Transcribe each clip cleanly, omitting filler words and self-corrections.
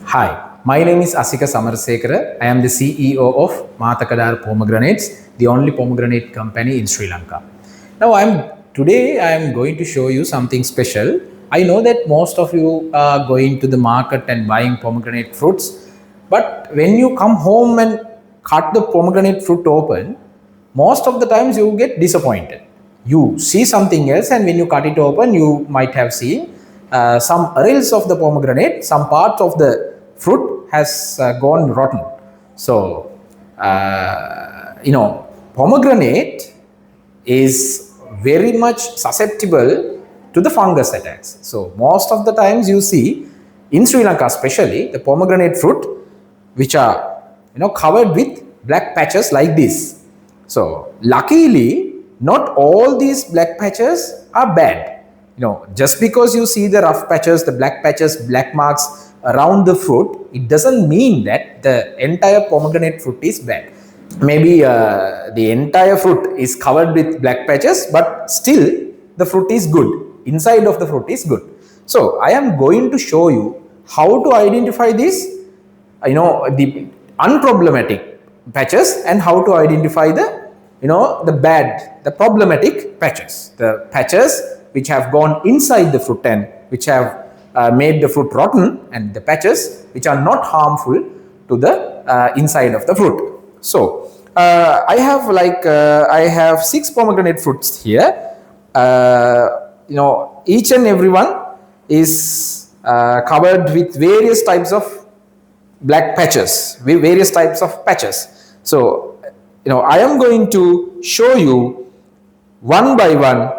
Hi, my name is Asika Samarsekara. I am the CEO of Matakadar Pomegranates, the only pomegranate company in Sri Lanka. Now, today I am going to show you something special. I know that most of you are going to the market and buying pomegranate fruits, but when you come home and cut the pomegranate fruit open, most of the times you get disappointed. You see something else, and when you cut it open, you might have seen some rails of the pomegranate, some parts of the fruit has gone rotten. So, pomegranate is very much susceptible to the fungus attacks. So, most of the times you see in Sri Lanka, especially the pomegranate fruit, which are covered with black patches like this. So, luckily, not all these black patches are bad. Just because you see the rough patches, the black patches, black marks around the fruit, it doesn't mean that the entire pomegranate fruit is bad. Maybe the entire fruit is covered with black patches, but still the fruit is good. Inside of the fruit is good. So I am going to show you how to identify this, the unproblematic patches, and how to identify the problematic patches, the patches which have gone inside the fruit and which have made the fruit rotten, and the patches which are not harmful to the inside of the fruit. So I have 6 pomegranate fruits here. Each and every one is covered with various types of black patches, various types of patches. So I am going to show you one by one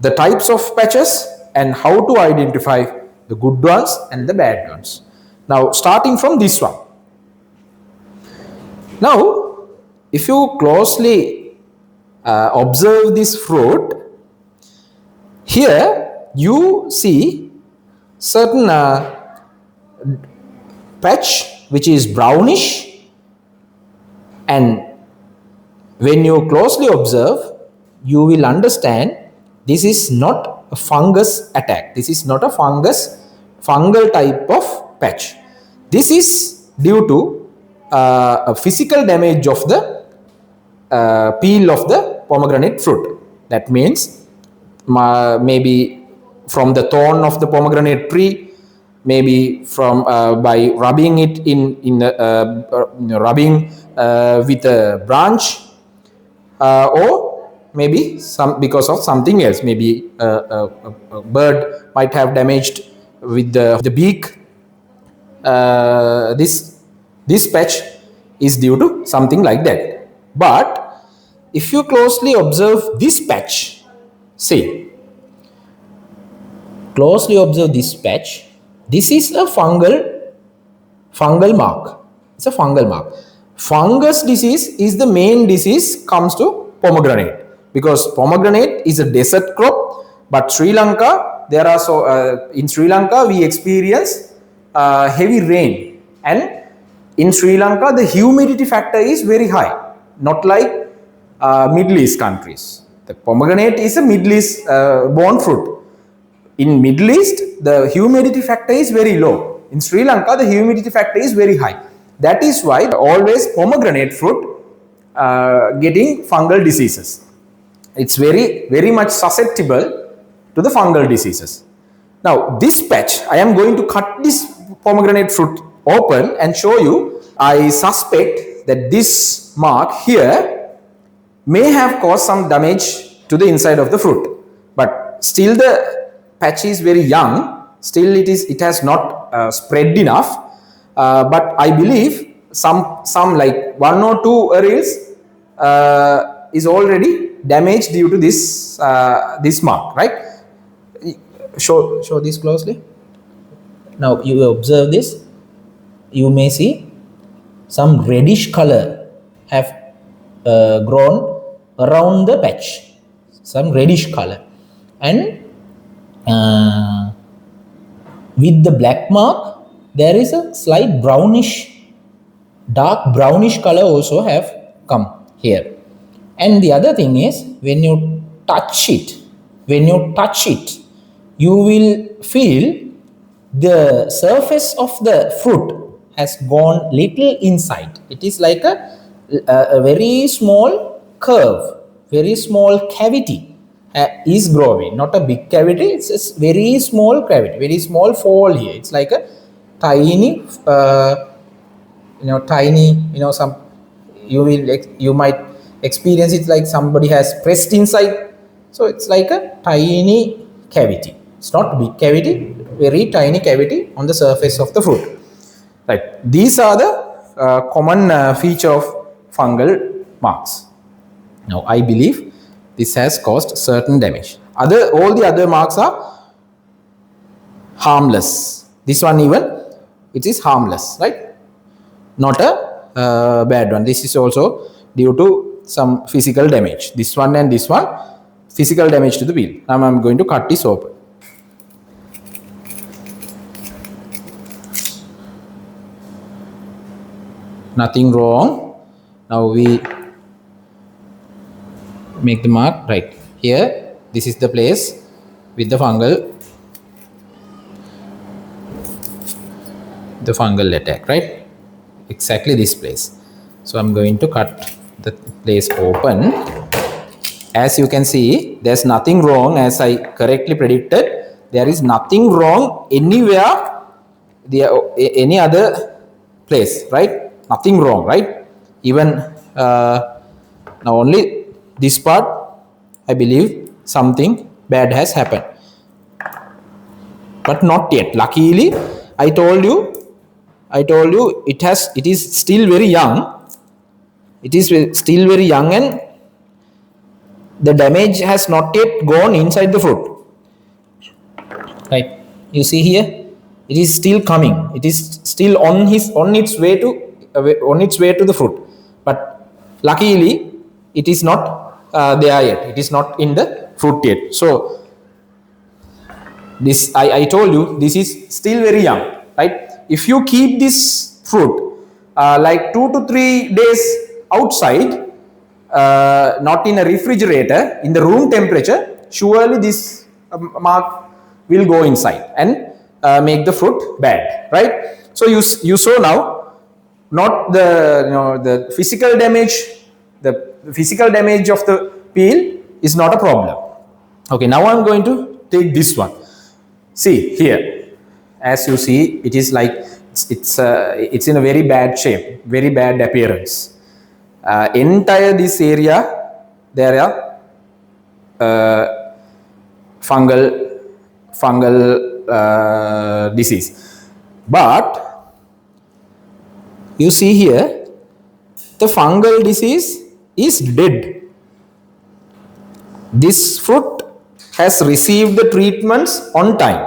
the types of patches and how to identify the good ones and the bad ones. Now, starting from this one. Now, if you closely observe this fruit, here you see certain patch which is brownish, and when you closely observe, you will understand this is not a fungus attack. This is not a fungal type of patch. This is due to a physical damage of the peel of the pomegranate fruit. That means maybe from the thorn of the pomegranate tree, maybe from by rubbing it rubbing with a branch, or maybe because of something else. Maybe a bird might have damaged with the beak. This patch is due to something like that. But if you closely observe this patch, see, closely observe this patch, this is a fungal mark. It's a fungal mark. Fungus disease is the main disease comes to pomegranate, because pomegranate is a desert crop, but Sri Lanka, in Sri Lanka we experience heavy rain, and in Sri Lanka the humidity factor is very high, not like Middle East countries. The pomegranate is a Middle East born fruit. In Middle East, the humidity factor is very low. In Sri Lanka, the humidity factor is very high. That is why always pomegranate fruit getting fungal diseases. It's very, very much susceptible to the fungal diseases. Now, this patch, I am going to cut this pomegranate fruit open and show you. I suspect that this mark here may have caused some damage to the inside of the fruit, but still the patch is very young. Still, it has not spread enough. But I believe some like 1 or 2 areas is already damaged due to this mark, right? Show this closely. Now you observe this. You may see some reddish color have grown around the patch. Some reddish color, and with the black mark, there is a slight dark brownish color also have come here. And the other thing is, when you touch it, you will feel the surface of the fruit has gone little inside. It is like a very small curve, very small cavity is growing. Not a big cavity, it's a very small cavity, very small fall here. It's like a tiny, some you might experience it like somebody has pressed inside. So it's like a tiny cavity. It's not big cavity, very tiny cavity on the surface of the fruit. Right. These are the common feature of fungal marks. Now I believe this has caused certain damage. All the other marks are harmless. This one even, it is harmless, right? Not a bad one. This is also due to some physical damage. This one and this one, physical damage to the peel. Now I'm going to cut this open. Nothing wrong. Now we make the mark right here. This is the place with the fungal attack, right? Exactly this place. So I'm going to cut the place open. As you can see, there's nothing wrong. As I correctly predicted, there is nothing wrong anywhere, any other place, right? Nothing wrong, right? Even now only this part, I believe something bad has happened, but not yet. Luckily, I told you it is still very young. It is still very young and the damage has not yet gone inside the fruit. Right? You see here, it is still coming. It is still on its way to the fruit. But luckily, it is not there yet. It is not in the fruit yet. So this I told you, this is still very young, right? If you keep this fruit like 2 to 3 days outside, not in a refrigerator, in the room temperature, surely this mark will go inside and make the fruit bad, right? So you saw now, not the physical damage. The physical damage of the peel is not a problem. Okay, now I'm going to take this one. See here, as you see, it is like it's in a very bad shape, very bad appearance. Entire this area, there are fungal disease. But you see here, the fungal disease is dead. This fruit has received the treatments on time,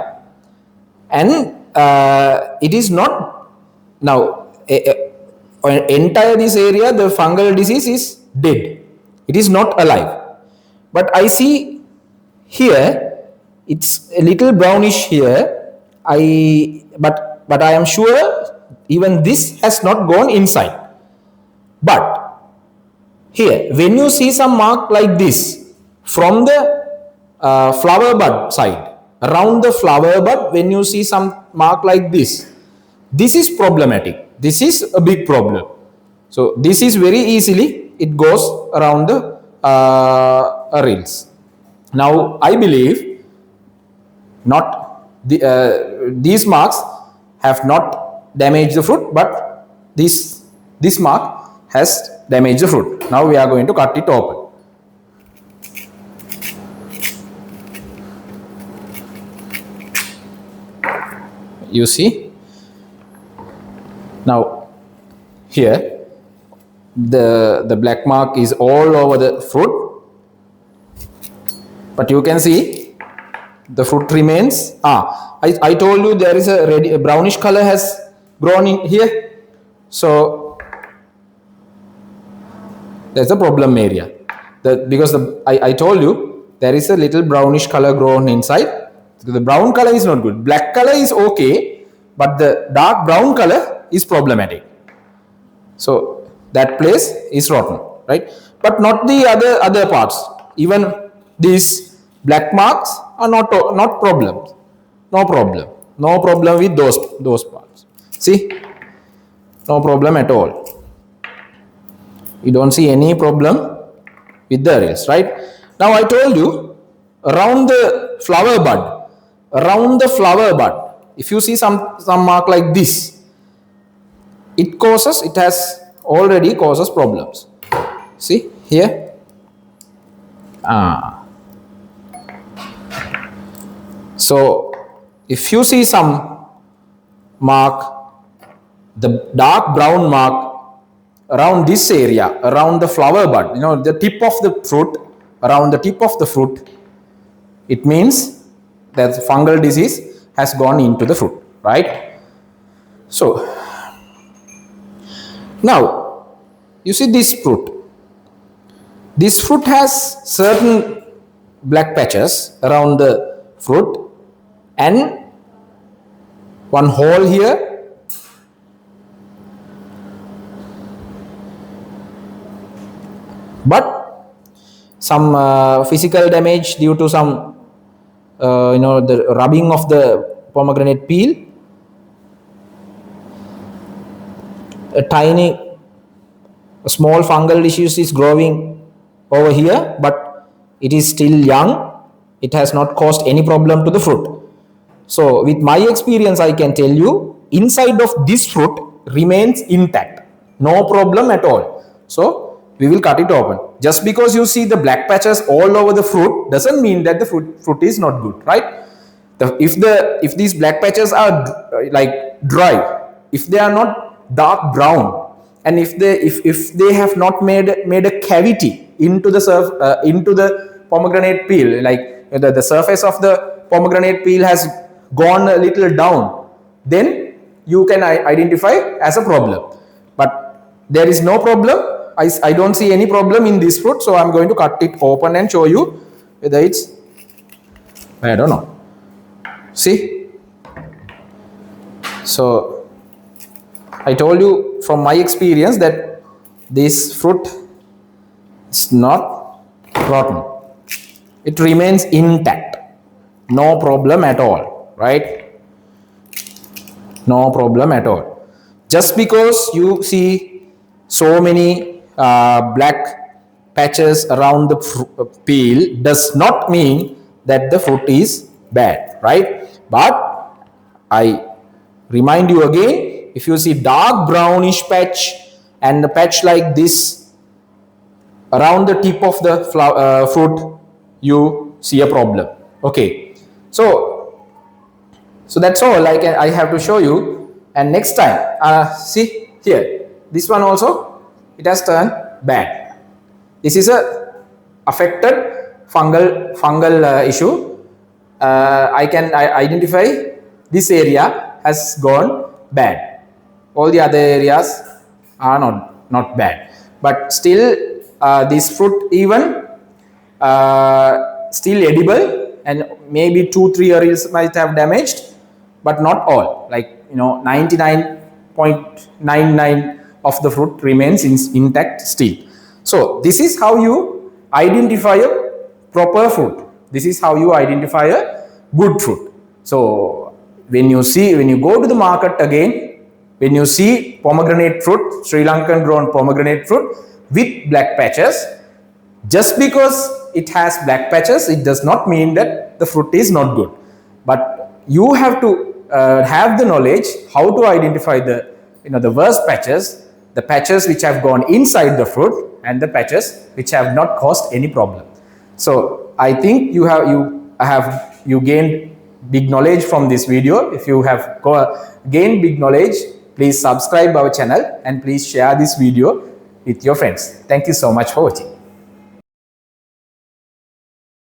and it is not now entire this area, the fungal disease is dead. It is not alive. But I see here it's a little brownish here. But I am sure even this has not gone inside. But here, when you see some mark like this from the flower bud side, around the flower bud, when you see some mark like this is problematic. This is a big problem. So this is very easily, it goes around the reels. Now I believe not these marks have not damaged the fruit, but this mark has damaged the fruit. Now we are going to cut it open. You see, now here the black mark is all over the fruit, but you can see the fruit remains. I told you there is a brownish color has grown in here, so there's a problem area. Because I told you there is a little brownish color grown inside. The brown color is not good. Black color is okay, but the dark brown color is problematic. So that place is rotten, right? But not the other parts. Even these black marks are not problems. No problem. No problem with those parts. See, no problem at all. You don't see any problem with the areas, right? Now I told you around the flower bud, if you see some mark like this, it has already causes problems. See here. So if you see some mark, the dark brown mark around this area, around the flower bud, the tip of the fruit, around the tip of the fruit, it means that fungal disease has gone into the fruit, right? So now you see this fruit. This fruit has certain black patches around the fruit and one hole here. But some physical damage due to some the rubbing of the pomegranate peel, a small fungal disease is growing over here, but it is still young. It has not caused any problem to the fruit. So with my experience, I can tell you inside of this fruit remains intact, no problem at all. So we will cut it open. Just because you see the black patches all over the fruit doesn't mean that the fruit is not good, right? If these black patches are like dry, if they are not dark brown, and if they have not made a cavity into the pomegranate peel, like the surface of the pomegranate peel has gone a little down, then you can identify as a problem. But there is no problem. I don't see any problem in this fruit, so I'm going to cut it open and show you whether it's, I don't know. See? So I told you from my experience that this fruit is not rotten. It remains intact. No problem at all, right? No problem at all. Just because you see so many black patches around the peel does not mean that the fruit is bad, right? But I remind you again, if you see dark brownish patch and a patch like this around the tip of the fruit, you see a problem. Okay, so that's all I have to show you. And next time, see here, this one also, it has turned bad. This is a affected fungal issue. I can identify this area has gone bad. All the other areas are not bad. But still, this fruit even still edible, and maybe 2-3 areas might have damaged, but not all. 99.99 of the fruit remains intact still. So this is how you identify a proper fruit. This is how you identify a good fruit. So when you go to the market again, when you see pomegranate fruit, Sri Lankan grown pomegranate fruit with black patches, just because it has black patches, it does not mean that the fruit is not good. But you have to have the knowledge how to identify the worst patches, the patches which have gone inside the fruit, and the patches which have not caused any problem. So I think you gained big knowledge from this video. If you have gained big knowledge, please subscribe our channel and please share this video with your friends. Thank you so much for watching.